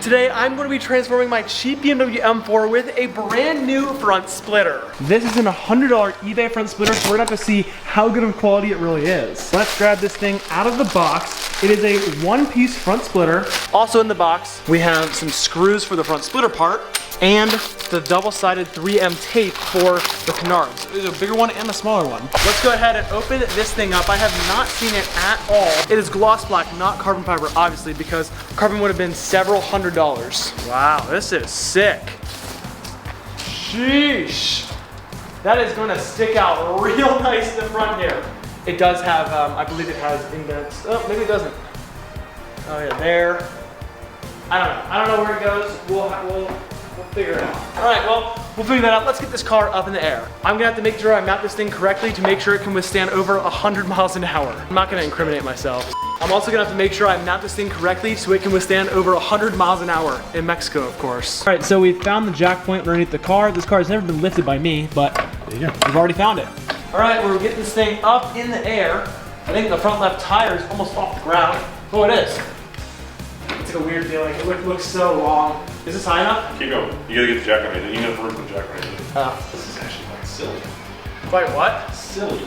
Today I'm going to be transforming my cheap BMW M4 with a brand new front splitter. This is an $100 eBay front splitter, so we're gonna have to see how good of quality it really is. Let's grab this thing out of the box. It is a one-piece front splitter. Also in the box, we have some screws for the front splitter part and the double-sided 3M tape for the canards. There's a bigger one and a smaller one. Let's go ahead and open this thing up. I have not seen it at all. It is gloss black, not carbon fiber, obviously, because carbon would have been several $100s. Wow, this is sick. Sheesh. That is gonna stick out real nice in the front here. It does have, I believe it has indents. Oh, maybe it doesn't. Oh yeah, there. I don't know where it goes. We'll figure it out. All right, well, we'll figure that out. Let's get this car up in the air. I'm gonna have to make sure I mount this thing correctly to make sure it can withstand over 100 miles an hour. I'm not gonna incriminate myself. I'm also gonna have to make sure I mount this thing correctly so it can withstand over 100 miles an hour in Mexico, of course. All right, so we found the jack point underneath the car. This car has never been lifted by me, but there you go. We've already found it. All right, we're getting this thing up in the air. I think the front left tire is almost off the ground. Oh, it is. It's like a weird feeling. It looks so long. Is this high enough? Keep going. You gotta get the jack on it. You need a room for the jack on it. Oh. This is actually quite silly. Quite what? Silly.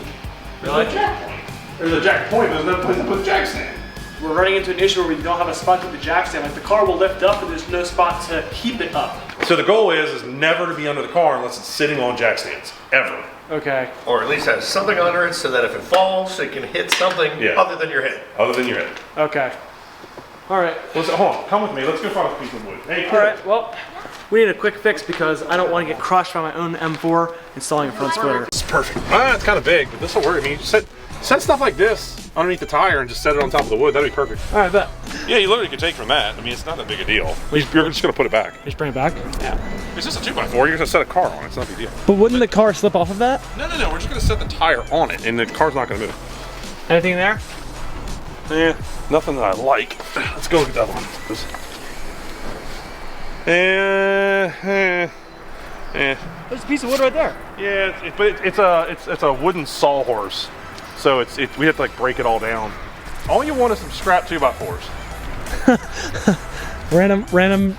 Really? There's a jack point. There's a jack point, there's no place to put the jack stand. We're running into an issue where we don't have a spot to put the jack stand. Like the car will lift up, but there's no spot to keep it up. So the goal is never to be under the car unless it's sitting on jack stands. Ever. Okay. Or at least have something under it so that if it falls, it can hit something other than your head. Other than your head. Okay. All right. Hold on, come with me. Let's go find a piece of wood. Hey, all right, well, we need a quick fix because I don't want to get crushed by my own M4 installing a front splitter. It's perfect. It's kind of big, but this will work. I mean, set stuff like this underneath the tire and just set it on top of the wood. That'd be perfect. All right, bet. Yeah, you literally could take from that. I mean, it's not that big a deal. You're just gonna put it back. Just bring it back? Yeah. It's just a 2x4. You're gonna set a car on it. It's not a big deal. But wouldn't the car slip off of that? No. We're just gonna set the tire on it, and the car's not gonna move. Anything in there? Nothing that I like. Let's go look at that one. There's a piece of wood right there. Yeah, but it's a wooden sawhorse, so we have to like break it all down. All you want is some scrap 2x4s. Random.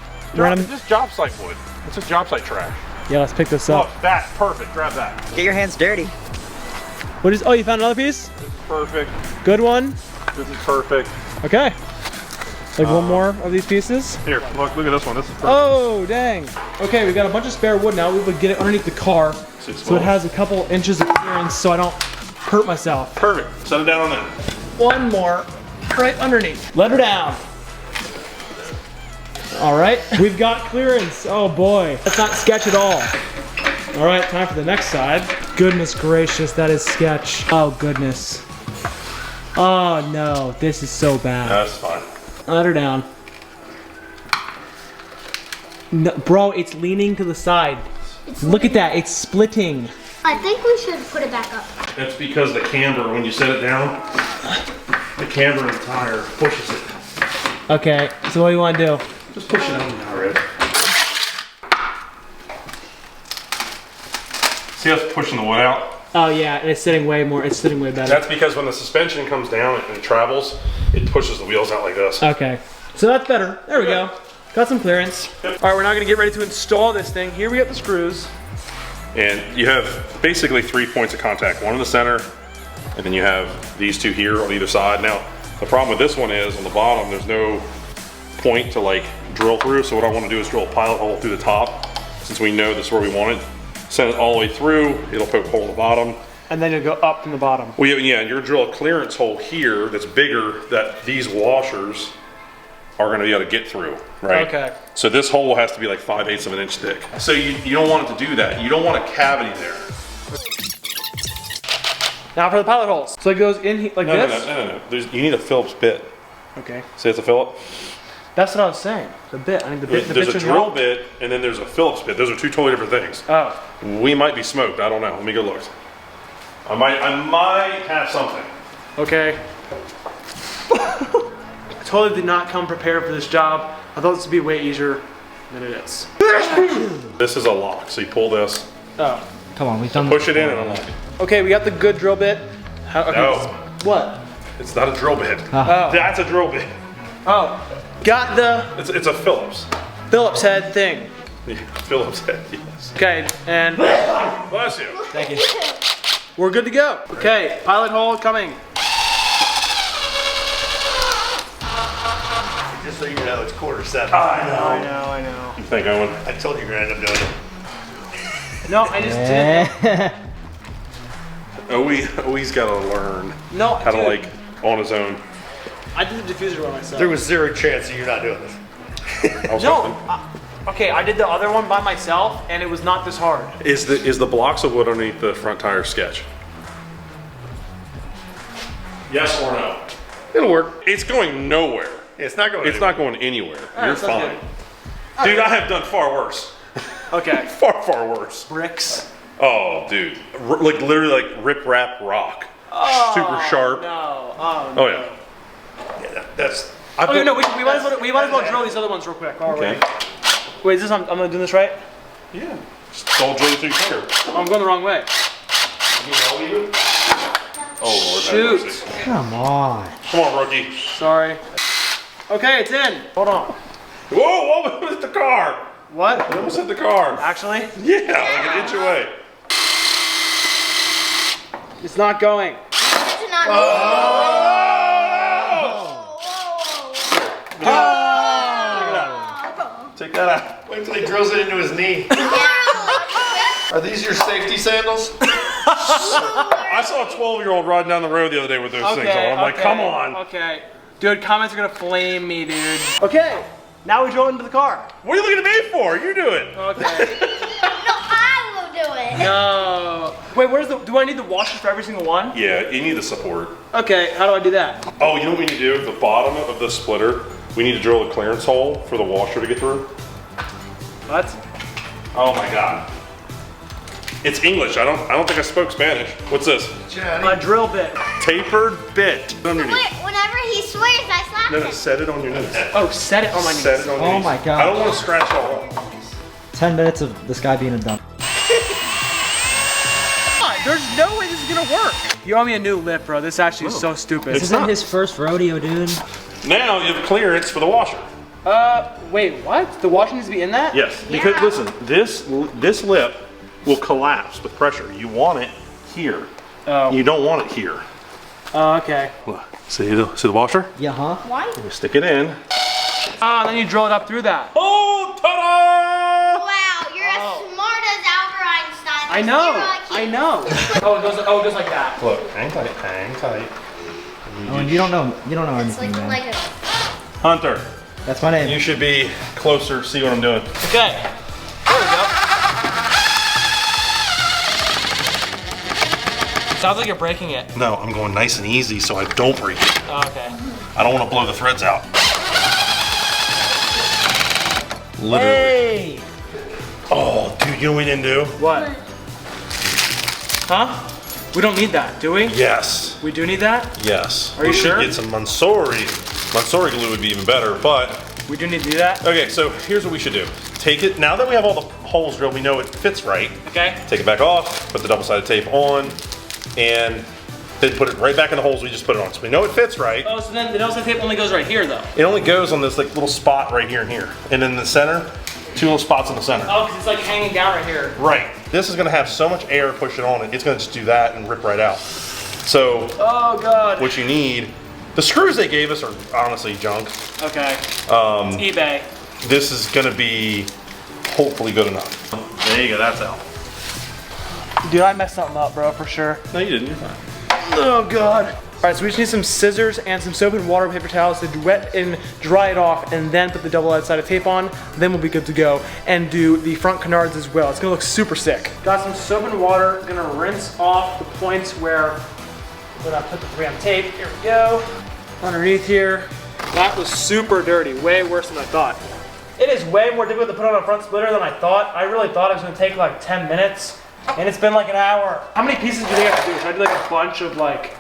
Just job site wood. It's just job site trash. Yeah, let's pick this up. Look, that's perfect. Grab that. Get your hands dirty. What is? Oh, you found another piece? This is perfect. Good one. This is perfect. Okay. Like one more of these pieces. Here, look at this one. This is perfect. Oh, dang. Okay, we got a bunch of spare wood now. We would get it underneath the car so it has a couple inches of clearance so I don't hurt myself. Perfect. Set it down on that. One more right underneath. Let her down. All right, we've got clearance. Oh boy, that's not sketch at all. All right, time for the next side. Goodness gracious, that is sketch. Oh goodness. Oh no, this is so bad. That's fine. Let her down. No, bro, it's leaning to the side. Look at that, it's splitting. I think we should put it back up. That's because the camber, when you set it down, the camber in the tire pushes it. Okay, so what do you want to do? Just push it on now, Red. See how it's pushing the wood out? Oh yeah, and it's sitting way better. That's because when the suspension comes down and it travels, it pushes the wheels out like this. Okay, so that's better. There we go. Got some clearance. Yep. All right, we're now gonna get ready to install this thing. Here we got the screws. And you have basically 3 points of contact. One in the center, and then you have these two here on either side. Now, the problem with this one is on the bottom, there's no point to like drill through. So what I want to do is drill a pilot hole through the top, since we know this is where we want it. Send it all the way through, it'll poke a hole in the bottom. And then you'll go up from the bottom. Well, yeah, and you're drill a clearance hole here that's bigger that these washers are going to be able to get through, right? Okay. So this hole has to be like 5/8 of an inch thick. So you don't want it to do that. You don't want a cavity there. Now for the pilot holes. So it goes in like this? No. You need a Phillips bit. Okay. See, it's a Phillips? That's what I was saying. The bit. I need the bit. There's a drill bit, and then there's a Phillips bit. Those are two totally different things. Oh. We might be smoked. I don't know. Let me go look. I might have something. Okay. I totally did not come prepared for this job. I thought this would be way easier than it is. This is a lock, so you pull this. Oh. Come on, we've done Push it in and unlock it. Okay, we got the good drill bit. No. What? It's not a drill bit. Oh. That's a drill bit. Oh. got the It's a Phillips. Phillips head thing. Yeah, Phillips head, yes. Okay, and Bless you. Thank you. we're good to go. Okay, pilot hole coming. Just so you know, it's 6:45. I know. You think, Owen? I told you you're gonna end up doing it. No, I just did. Owe's got to learn No, how to dude, like on his own. I did the diffuser by myself. There was zero chance that you're not doing this. I was No, hoping. okay, I did the other one by myself, and it was not this hard. Is the blocks of wood underneath the front tire sketch? Yes or no? It'll work. It's going nowhere. It's not going. It's not going anywhere. right, You're sounds fine. Dude, I have done far worse. Okay. Far worse. Bricks. Oh, dude. Like literally like rip rap rock. Super sharp. No. Oh yeah. Yeah, that's. Okay, no, we might as well drill these other ones real quick. All right. Wait, is this I'm gonna do this right? Yeah. Just don't drill it through your finger. Oh, I'm going the wrong way. Oh Lord. Shoot. have mercy. Come on. Come on, rookie. Sorry. Okay, it's in. Hold on. Whoa, what was the car? What? It almost hit the car. Actually, Yeah, like an inch away. it's not going. It's not. Take that out. Wait till he drills it into his knee. Are these your safety sandals? I saw a 12-year-old riding down the road the other day with those things on. I'm like, come on. Okay. Dude, comments are gonna flame me, dude. Okay, now we drill into the car. What are you looking at me for? You do it. Okay. No, I will do it. No. Wait, do I need the washers for every single one? Yeah, you need the support. Okay, how do I do that? Oh, you know what we need to do? The bottom of the splitter, we need to drill a clearance hole for the washer to get through. What? Oh my God. It's English. I don't think I spoke Spanish. What's this? A drill bit. Tapered bit. Underneath. Whenever he swears, I slap No, him. set it on your knees. Oh, set it on my knees. Set it on your Oh knees. my God. I don't want to scratch it all up. 10 minutes of this guy being a dump. There's no way this is gonna work. You owe me a new lip, bro. This actually is so stupid. This isn't his first rodeo, dude. Now you have clearance for the washer. Wait, what? The washer needs to be in that? Yes, because listen, this lip will collapse with pressure. You want it here. Oh. You don't want it here. Okay. Look, see the washer? Yeah, huh? Why? You stick it in. Ah, and then you drill it up through that. Oh, ta-da! Wow, you're as smart as Albert Einstein. I know. Oh, it goes like that. Look, hang tight, hang tight. Oh, and you don't know It's anything, man. like a. Hunter, That's my name. you should be closer, see what I'm doing. Okay. There we go. Sounds like you're breaking it. No, I'm going nice and easy so I don't break it. Oh, okay. I don't want to blow the threads out. Literally. Hey! Oh, dude, you know what we didn't do? What? Huh? We don't need that, do we? Yes. We do need that? Yes. Are you sure? We should get some Mansory. Mansory glue would be even better, but... We do need to do that? Okay, so here's what we should do. Take it, now that we have all the holes drilled, we know it fits right. Okay. Take it back off, put the double-sided tape on, and then put it right back in the holes we just put it on. So we know it fits right. Oh, so then the double-sided tape only goes right here, though. It only goes on this like little spot right here and here. And in the center, 2 little spots in the center. Oh, because it's like hanging down right here. Right. This is gonna have so much air pushing on it, it's gonna just do that and rip right out. So, Oh, God. what you need, the screws they gave us are honestly junk. Okay. It's eBay. This is gonna be hopefully good enough. There you go, that's out. Dude, I messed something up, bro, for sure. No, you didn't, you're fine. Oh, God. All right, so we just need some scissors and some soap and water paper towels to wet and dry it off, and then put the double-sided tape on. Then we'll be good to go and do the front canards as well. It's gonna look super sick. Got some soap and water. Gonna rinse off the points where I put the 3M tape. Here we go. Underneath here. That was super dirty. Way worse than I thought. It is way more difficult to put on a front splitter than I thought. I really thought it was gonna take like 10 minutes, and it's been like an hour. How many pieces do you think I have to do? Should I do like a bunch of like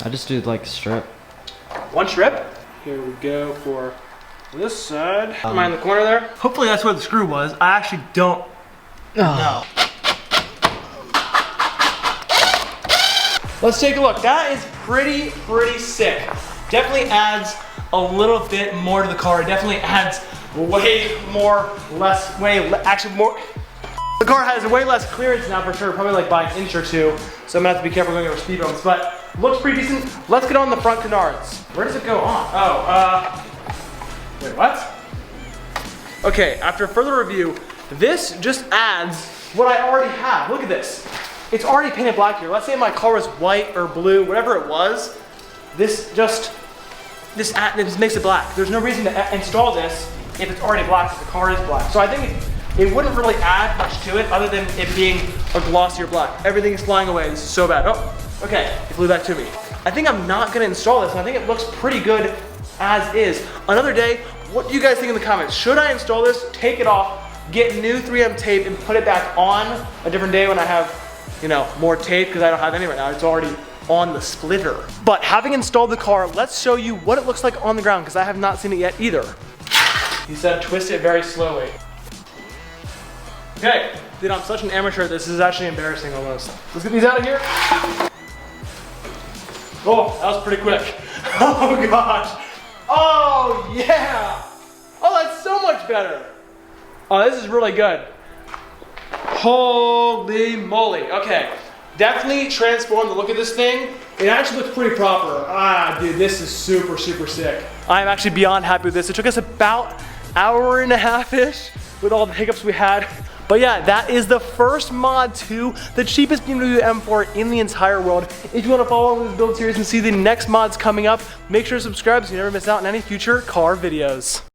I just do like strip. one strip? Here we go for this side. Am I in the corner there? Hopefully that's where the screw was. I actually don't know. Let's take a look. That is pretty sick. Definitely adds a little bit more to the car. It definitely adds actually more. The car has way less clearance now for sure, probably like by an inch or two. So I'm gonna have to be careful going over speed bumps, but looks pretty decent. Let's get on the front canards. Where does it go on? Oh, wait, what? Okay, after further review, this just adds what I already have. Look at this. It's already painted black here. Let's say my car was white or blue, whatever it was. This makes it black. There's no reason to install this if it's already black, if the car is black. So I think it wouldn't really add much to it other than it being a glossier black. Everything is flying away. This is so bad. Oh, okay, it flew back to me. I think I'm not gonna install this. I think it looks pretty good as is. Another day, what do you guys think in the comments? Should I install this, take it off, get new 3M tape and put it back on a different day when I have, more tape, because I don't have any right now. It's already on the splitter. But having installed the car, let's show you what it looks like on the ground, because I have not seen it yet either. He said twist it very slowly. Okay, dude, I'm such an amateur. This is actually embarrassing almost. Let's get these out of here. Oh, that was pretty quick. Oh gosh. Oh yeah. Oh, that's so much better. Oh, this is really good. Holy moly. Okay, definitely transformed the look of this thing. It actually looks pretty proper. Ah, dude, this is super, super sick. I'm actually beyond happy with this. It took us about an hour and a half-ish with all the hiccups we had. But yeah, that is the first mod to the cheapest BMW M4 in the entire world. If you want to follow this build series and see the next mods coming up, make sure to subscribe so you never miss out on any future car videos.